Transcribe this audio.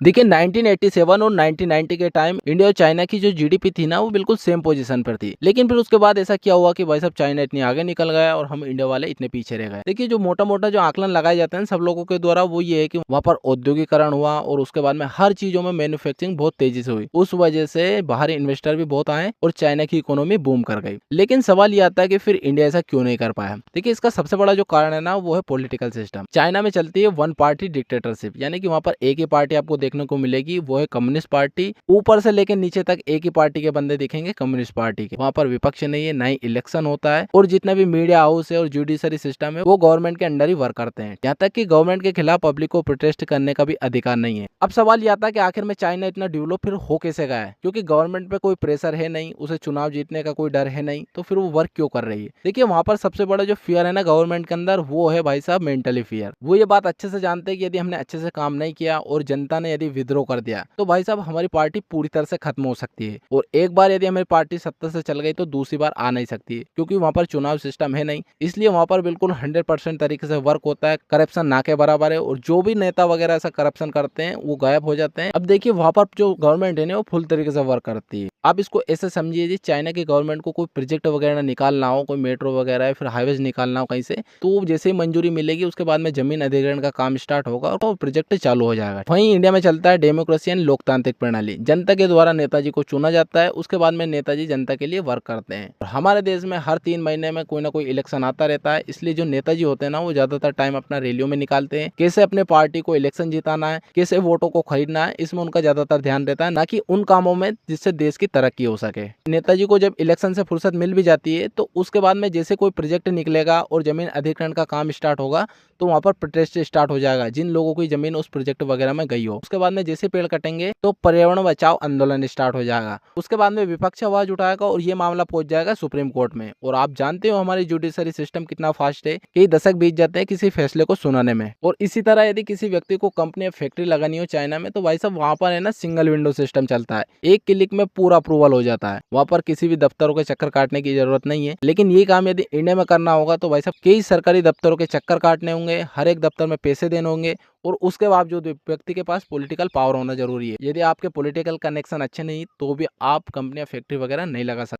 देखिए 1987 और 1990 के टाइम इंडिया और चाइना की जो जीडीपी थी ना वो बिल्कुल सेम पोजीशन पर थी। लेकिन फिर उसके बाद ऐसा क्या हुआ कि भाई साहब चाइना इतनी आगे निकल गया और हम इंडिया वाले इतने पीछे रह गए। देखिए जो मोटा मोटा जो आकलन लगाए जाते हैं सब लोगों के द्वारा वो ये है कि वहाँ पर औद्योगिकरण हुआ और उसके बाद में हर चीजों में मैन्युफैक्चरिंग बहुत तेजी से हुई। उस वजह से बाहरी इन्वेस्टर भी बहुत आए और चाइना की इकोनॉमी बूम कर गई। लेकिन सवाल ये आता है कि फिर इंडिया ऐसा क्यों नहीं कर पाया। देखिए इसका सबसे बड़ा जो कारण है ना वो है पॉलिटिकल सिस्टम। चाइना में चलती है वन पार्टी डिक्टेटरशिप, यानी कि वहाँ पर एक ही पार्टी आपको देखने को मिलेगी, वो है कम्युनिस्ट पार्टी। ऊपर से लेकर नीचे तक एक ही पार्टी के बंदे दिखेंगे कम्युनिस्ट पार्टी के। वहाँ पर विपक्ष नहीं है, ना ही इलेक्शन होता है और जितना भी मीडिया हाउस है और जुडिशरी सिस्टम है वो गवर्नमेंट के अंडर ही वर्क करते हैं। यहाँ तक कि गवर्नमेंट के खिलाफ पब्लिक को प्रोटेस्ट करने का भी अधिकार नहीं है। अब सवाल ये आता है कि आखिर में चाइना इतना डेवलप फिर हो कैसे गया है, क्योंकि गवर्नमेंट पे कोई प्रेशर है नहीं, उसे चुनाव जीतने का कोई डर है नहीं, तो फिर वो वर्क क्यों कर रही है। देखिए वहां पर सबसे बड़ा जो फियर है ना गवर्नमेंट के अंदर वो है भाई साहब मेंटली फियर। वो ये बात अच्छे से जानते हैं कि यदि हमने अच्छे से काम नहीं किया और जनता ने यदि विद्रोह कर दिया तो भाई साहब हमारी पार्टी पूरी तरह से खत्म हो सकती है। और एक बार यदि हमारी पार्टी सत्ता से चल गई तो दूसरी बार आ नहीं सकती है, क्योंकि वहां पर चुनाव सिस्टम है नहीं। इसलिए वहां पर बिल्कुल 100% तरीके से वर्क होता है। करप्शन ना के बराबर है और जो भी नेता वगैरह ऐसा करप्शन करते हैं वो गायब हो जाते हैं। अब देखिए वहां पर जो गवर्नमेंट है ना वो फुल तरीके से वर्क करती है। आप इसको ऐसे समझिए जी, चाइना की गवर्नमेंट को कोई प्रोजेक्ट वगैरह निकालना हो, कोई मेट्रो वगैरह है फिर हाईवेज निकालना हो कहीं से, तो जैसे ही मंजूरी मिलेगी उसके बाद में जमीन अधिग्रहण का काम स्टार्ट होगा और प्रोजेक्ट चालू हो जाएगा। वहीं इंडिया में चलता है डेमोक्रेसी यानी लोकतांत्रिक प्रणाली। जनता के द्वारा नेताजी को चुना जाता है, उसके बाद में नेताजी जनता के लिए वर्क करते हैं। और हमारे देश में हर 3 महीने में कोई ना कोई इलेक्शन आता रहता है, इसलिए जो नेताजी होते हैं ना वो ज्यादातर टाइम अपना रैलियों में निकालते हैं। कैसे अपने पार्टी को इलेक्शन जिताना है, कैसे वोटों को खरीदना है, इसमें उनका ज्यादातर ध्यान रहता है, ना कि उन कामों में जिससे देश की तरक्की हो सके। नेताजी को जब इलेक्शन से फुर्सत मिल भी जाती है तो उसके बाद में जैसे कोई प्रोजेक्ट निकलेगा और जमीन अधिग्रहण का काम स्टार्ट होगा तो वहां पर प्रोटेस्ट स्टार्ट हो जाएगा जिन लोगों की जमीन उस प्रोजेक्ट वगैरह में गई हो। उसके बाद में जैसे पेड़ कटेंगे तो पर्यावरण बचाओ आंदोलन स्टार्ट हो जाएगा। उसके बाद में विपक्ष आवाज उठाएगा और ये मामला पहुंच जाएगा सुप्रीम कोर्ट में। और आप जानते हो हमारी जुडिशरी सिस्टम कितना फास्ट है, कई दशक बीत जाते हैं किसी फैसले को सुनाने में। और इसी तरह यदि किसी व्यक्ति को कंपनी या फैक्ट्री लगानी हो चाइना में तो भाई साहब वहां पर है ना सिंगल विंडो सिस्टम चलता है। एक क्लिक में पूरा अप्रूवल हो जाता है। वहां पर किसी भी दफ्तरों के चक्कर काटने की जरूरत नहीं है। लेकिन ये काम यदि इंडिया में करना होगा तो भाई साहब कई सरकारी दफ्तरों के चक्कर काटने होंगे, हर एक दफ्तर में पैसे देने होंगे और उसके बावजूद व्यक्ति के पास पॉलिटिकल पावर होना जरूरी है। यदि आपके पॉलिटिकल कनेक्शन अच्छे नहीं तो भी आप कंपनी या फैक्ट्री वगैरह नहीं लगा सकते।